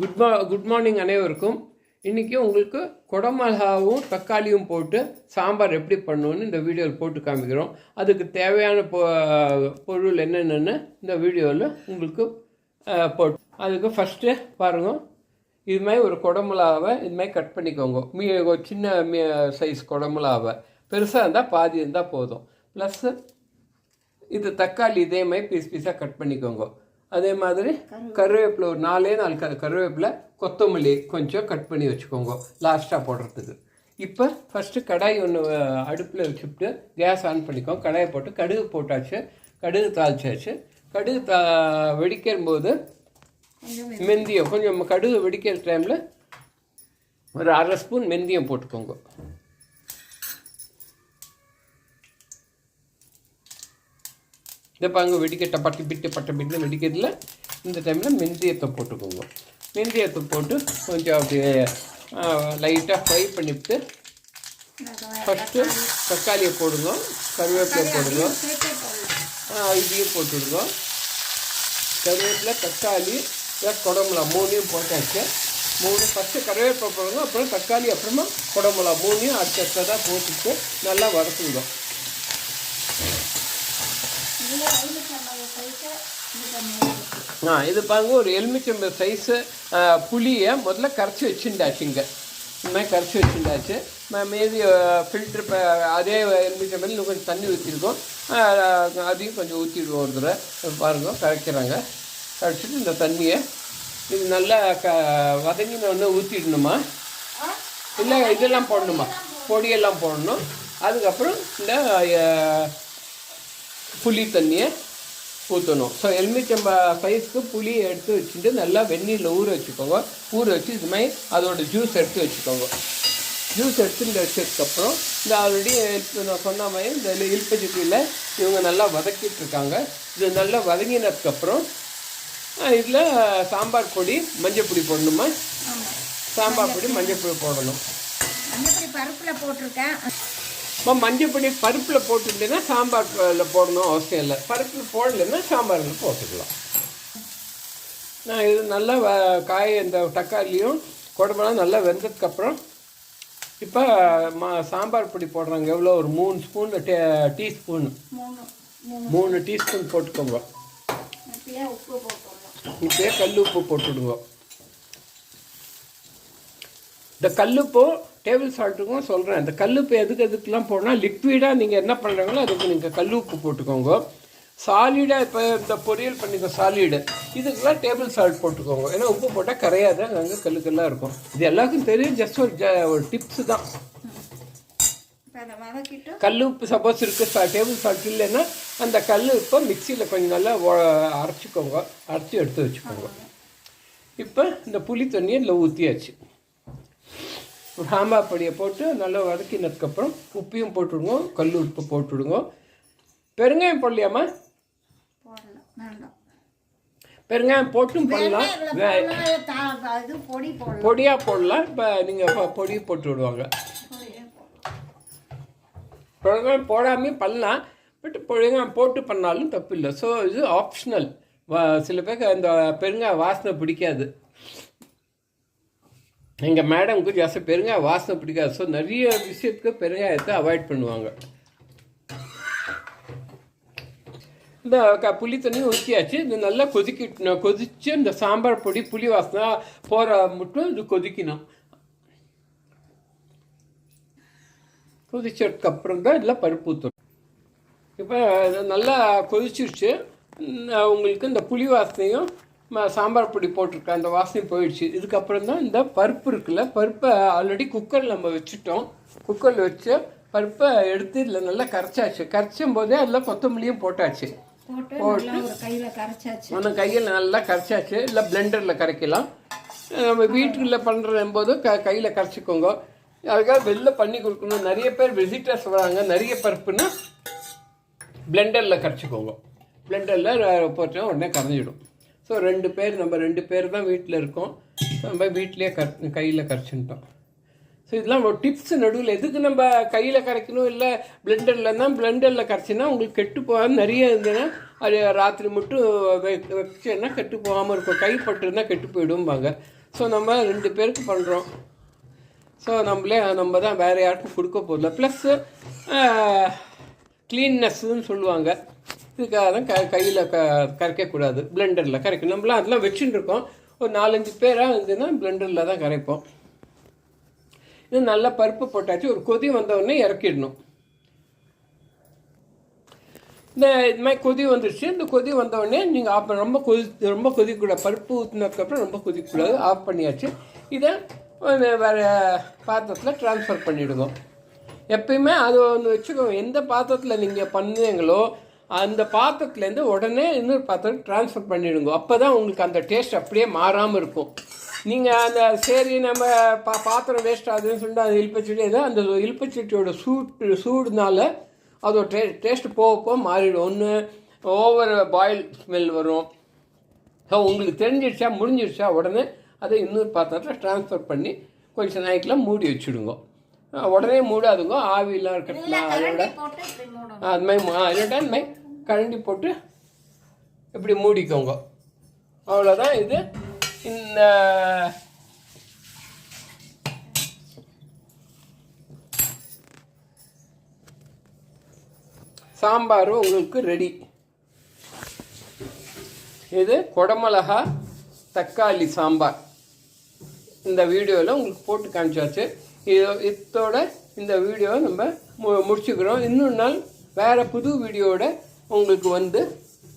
Good morning அனைவருக்கும். இன்றைக்கி உங்களுக்கு குடமிளகாவும் தக்காளியும் போட்டு சாம்பார் எப்படி பண்ணணுன்னு இந்த வீடியோவில் போட்டு காமிக்கிறோம். அதுக்கு தேவையான பொருள் என்னென்னு இந்த வீடியோவில் உங்களுக்கு போட்டு அதுக்கு ஃபஸ்ட்டு பாருங்கள். இது மாதிரி ஒரு குடமிளகாவை இது மாதிரி கட் பண்ணிக்கோங்க. ஒரு சின்ன சைஸ் குடமிளகாவை, பெருசாக இருந்தால் பாதி இருந்தால் போதும். ப்ளஸ்ஸு இது தக்காளி இதே மாதிரி பீஸாக கட் பண்ணிக்கோங்க. அதே மாதிரி கருவேப்பிலை ஒரு 4 கருவேப்பிலை, கொத்தமல்லி கொஞ்சம் கட் பண்ணி வச்சுக்கோங்க லாஸ்ட்டாக போடுறதுக்கு. இப்போ ஃபஸ்ட்டு கடாய் ஒன்று அடுப்பில் வச்சுட்டு கேஸ் ஆன் பண்ணிக்கோங்க. கடாயை போட்டு கடுகு போட்டாச்சு, கடுகு தாளிச்சாச்சு. கடுகு வெடிக்கும் போது மெந்தியம் கொஞ்சம், கடுகு வெடிக்கிற டைமில் ஒரு 1/2 ஸ்பூன் மெந்தியம் போட்டுக்கோங்க. இந்த பாங்க வெடிக்க பட்டு பிட்டு வெடிக்கிறதுல இந்த டைமில் மெந்தியத்தை போட்டுக்கோங்க. மெந்தியத்தை போட்டு கொஞ்சம் அப்படியே லைட்டாக ஃப்ரை பண்ணிவிட்டு ஃபஸ்ட்டு தக்காளியை போடுங்க, கருவேப்பிலை போடுங்க, இதையும் போட்டுடுங்க. கருவேப்பிலை, தக்காளி, குடமிளகா 3 போட்டாச்சு. 3 ஃபஸ்ட்டு கருவேப்பிலை போடுங்க, அப்புறம் தக்காளி, அப்புறமா குடமிளகா 3 அடுத்ததாக போட்டுட்டு நல்லா வதக்குங்க. இது பாருங்க, ஒரு எலுமிச்சம்பழ சைஸு புளியை முதல்ல கரைச்சி வச்சுட்டாச்சுங்க. இந்த மாதிரி கரைச்சி வச்சுட்டாச்சு. மீதி ஃபில்ட்ரு அதே எலுமிச்சம்பழம் இன்னும் கொஞ்சம் தண்ணி ஊற்றிருக்கோம், அதையும் கொஞ்சம் ஊற்றிடுவோம். ஒரு தடவை பாருங்கள் கரைக்கிறாங்க. கரைச்சிட்டு இந்த தண்ணியை இது நல்லா வதங்கினோடனே ஊற்றிடணுமா, இல்லை இதெல்லாம் போடணுமா, பொடியெல்லாம் போடணும். அதுக்கப்புறம் இந்த புளி தண்ணியை ஊற்றணும். ஸோ எலுமிச்சம்பா சைஸ்க்கு புளியை எடுத்து வச்சுட்டு நல்லா வெந்நீரில் ஊற வச்சுக்கோங்க. ஊற வச்சு இது மாதிரி அதோட ஜூஸ் எடுத்து வச்சுக்கோங்க. ஜூஸ் எடுத்துட்டு வச்சதுக்கப்புறம் இந்த ஆல்ரெடி நான் சொன்ன மாதிரி இந்த இல்பச்சட்டியில் இவங்க நல்லா வதக்கிட்டு இருக்காங்க. இது நல்லா வதங்கினதுக்கப்புறம் இதில் சாம்பார் பொடி, மஞ்சள் பொடி போடணுமா, சாம்பார் பொடி, மஞ்சள் பொடி போடணும். பருப்பில் போட்டிருக்கேன். மஞ்சள் பொடி பருப்பில் போட்டுட்டேன்னா சாம்பாரில் போடணும் அவசியம் இல்லை. பருப்பில் போடலைன்னா சாம்பாரில் போட்டுக்கலாம். நான் இது நல்லா இந்த தக்காளியும் குடம்பெல்லாம் நல்லா வெந்ததுக்கப்புறம் இப்போ சாம்பார் பொடி போடுறாங்க. எவ்வளோ, ஒரு 3 ஸ்பூன் டீஸ்பூன் 3 டீஸ்பூன் போட்டுக்கோங்க. இப்போயே கல் உப்பு போட்டுடுங்க. இந்த கல்லுப்போ டேபிள் சால்ட்டுக்கும் சொல்கிறேன். இந்த கல்லுப்பு எதுக்கெல்லாம் போடணும், லிக்விடாக நீங்கள் என்ன பண்ணுறாங்களோ அதுக்கு நீங்கள் கல் உப்பு போட்டுக்கோங்க. சாலிடாக இப்போ இந்த பொரியல் பண்ணிக்கோ சாலிடு, இதுக்கெல்லாம் டேபிள் சால்ட் போட்டுக்கோங்க. ஏன்னா உப்பு போட்டால் கரையாது, அங்கே கல்லுக்கெல்லாம் இருக்கும். இது எல்லாருக்கும் தெரியும், ஜஸ்ட் ஒரு டிப்ஸு தான். கல் உப்பு சப்போஸ் இருக்குது, டேபிள் சால்ட் இல்லைன்னா அந்த கல் உப்பை மிக்சியில் கொஞ்சம் நல்லா அரைச்சிக்கோங்க, அரைச்சி எடுத்து வச்சுக்கோங்க. இப்போ இந்த புளி தண்ணியை இதில் ஊற்றியாச்சு. சாம்பார் பொடியை போட்டு நல்லா வதக்கினதுக்கப்புறம் உப்பையும் போட்டுவிடுங்க, கல் உப்பு போட்டுவிடுங்க. பெருங்காயம் போடலையாம்மா? பெருங்காயம் போட்டும் பண்ணலாம், பொடியாக போடலாம். இப்போ நீங்கள் பொடி போட்டு விடுவாங்க. பெருங்காயம் போடாமல் பண்ணலாம், பட் பெருங்காயம் போட்டு பண்ணாலும் தப்பு இல்லை. ஸோ இது ஆப்ஷனல். சில பேருக்கு அந்த பெருங்காய வாசனை பிடிக்காது. எங்கள் மேடமுக்கு ஜாஸ்தி பெருங்காய வாசனை பிடிக்காது. ஸோ நிறைய விஷயத்துக்கு பெருங்காயத்தை அவாய்ட் பண்ணுவாங்க. இந்த புளி தண்ணி ஊற்றியாச்சு. இது நல்லா கொதிச்சு இந்த சாம்பார் பொடி புளி வாசனை போகிற மட்டும் இது கொதிக்கணும். கொதிச்சதுக்கப்புறம் தான் இதில் பருப்பு ஊற்றணும். இப்போ நல்லா கொதிச்சிருச்சு. உங்களுக்கு இந்த புளி வாசனையும் சாம்பார் பொடி போட்டிருக்கேன், அந்த வாசனை போயிடுச்சு. இதுக்கப்புறம் தான் இந்த பருப்பு இருக்குல்ல, பருப்பை ஆல்ரெடி குக்கரில் நம்ம வச்சுட்டோம். குக்கரில் வச்சு பருப்பை எடுத்து இதில் நல்லா கரைச்சாச்சு. கரைச்சும் போதே அதில் கொத்தமல்லியும் போட்டாச்சு. போட்டு கையில் நல்லா கரைச்சாச்சு. இல்லை பிளெண்டரில் கரைக்கலாம். நம்ம வீட்டுக்குள்ளே பண்ணுறதும் போது கையில் கரைச்சிக்கோங்க. அதுக்காக வெளில பண்ணி கொடுக்கணும். நிறைய பேர் விசிட்டர்ஸ் வராங்க, நிறைய பருப்புன்னா பிளெண்டரில் கரைச்சிக்கோங்க. பிளெண்டரில் போட்டால் உடனே கரைஞ்சிடும். ஸோ நம்ம 2 பேர் தான் வீட்டில் இருக்கோம். நம்ம வீட்டிலே கையில் கரைச்சிட்டோம். ஸோ இதெல்லாம் ஒரு டிப்ஸ். நடுவில் எதுக்கு நம்ம கையில் கரைக்கணும், இல்லை பிளெண்டரில் கரைச்சின்னா உங்களுக்கு கெட்டு போகாமல் நிறைய இருந்ததுன்னா அது ராத்திரி மட்டும் வச்சேன்னா கெட்டு போகாமல் இருக்கும். கைப்பட்டுருந்தால் கெட்டு போயிடும்பாங்க. ஸோ நம்ம 2 பேருக்கு பண்ணுறோம். ஸோ நம்ம தான் வேறு யாருக்கும் கொடுக்க போதில்ல. ப்ளஸ்ஸு க்ளீன்னஸ்ன்னு சொல்லுவாங்க. இதுக்காக தான் கையில் கரைக்கக்கூடாது, பிளெண்டரில் கரைக்கணும். நம்மளாம் அதெல்லாம் வச்சுட்டு இருக்கோம். ஒரு 4-5 பேராக இருந்ததுன்னா பிளெண்டரில் தான் கரைப்போம். இது நல்லா பருப்பு போட்டாச்சு. ஒரு கொதி வந்தவுடனே இறக்கிடணும். இது மாதிரி கொதி வந்துடுச்சு. இந்த கொதி வந்தவுடனே நீங்கள் ரொம்ப கொதிக்கூடாது. பருப்பு ஊற்றினதுக்கப்புறம் ரொம்ப கொதிக்கக்கூடாது. ஆஃப் பண்ணியாச்சு. இதை வேறு பாத்திரத்தில் ட்ரான்ஸ்ஃபர் பண்ணிவிடுங்க. எப்பயுமே அது ஒன்று வச்சுக்கோங்க. எந்த பாத்திரத்தில் நீங்கள் பண்ணுவீங்களோ அந்த பாத்திரத்துலேருந்து உடனே இன்னொரு பாத்திரம் ட்ரான்ஸ்ஃபர் பண்ணிவிடுங்க. அப்போ தான் உங்களுக்கு அந்த டேஸ்ட் அப்படியே மாறாமல் இருக்கும். நீங்கள் அந்த சரி நம்ம பாத்திரம் வேஸ்ட் ஆகுதுன்னு சொல்லிட்டு அந்த இல்பச்சட்டி ஏதோ அந்த இல்பச்சட்டியோட சூடுனால அதோட டேஸ்ட்டு போக மாறிடும். ஒன்று ஓவர் பாயில் ஸ்மெல் வரும். ஸோ உங்களுக்கு தெரிஞ்சிடுச்சா முடிஞ்சிடுச்சா உடனே அதை இன்னொரு பாத்திரத்தில் ட்ரான்ஸ்ஃபர் பண்ணி கொஞ்சம் நாளைக்கெலாம் மூடி வச்சுடுங்க. உடனே மூடாதுங்க. ஆவிலாம் இருக்கட்டும் அதோட அது மாதிரி இந்த மாதிரி கரண்டி போட்டு இப்படி மூடிக்கோங்க. அவ்வளோதான். இது இந்த சாம்பார் உங்களுக்கு ரெடி. இது குடமிளகா தக்காளி சாம்பார். இந்த வீடியோவில் உங்களுக்கு போட்டு காமிச்சாச்சு. இதோட இந்த வீடியோவை நம்ம முடிச்சுக்கிறோம். இன்னொரு நாள் வேறு புது வீடியோவோட உங்களுக்கு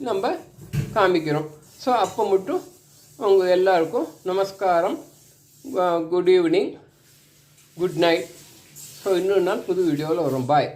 நம்ம காமிக்கிறோம். ஸோ அப்போ மட்டும் உங்கள் எல்லாருக்கும் நமஸ்காரம், good evening, good night. So இன்னொரு நாள் புது வீடியோவில் வரும். பாய்.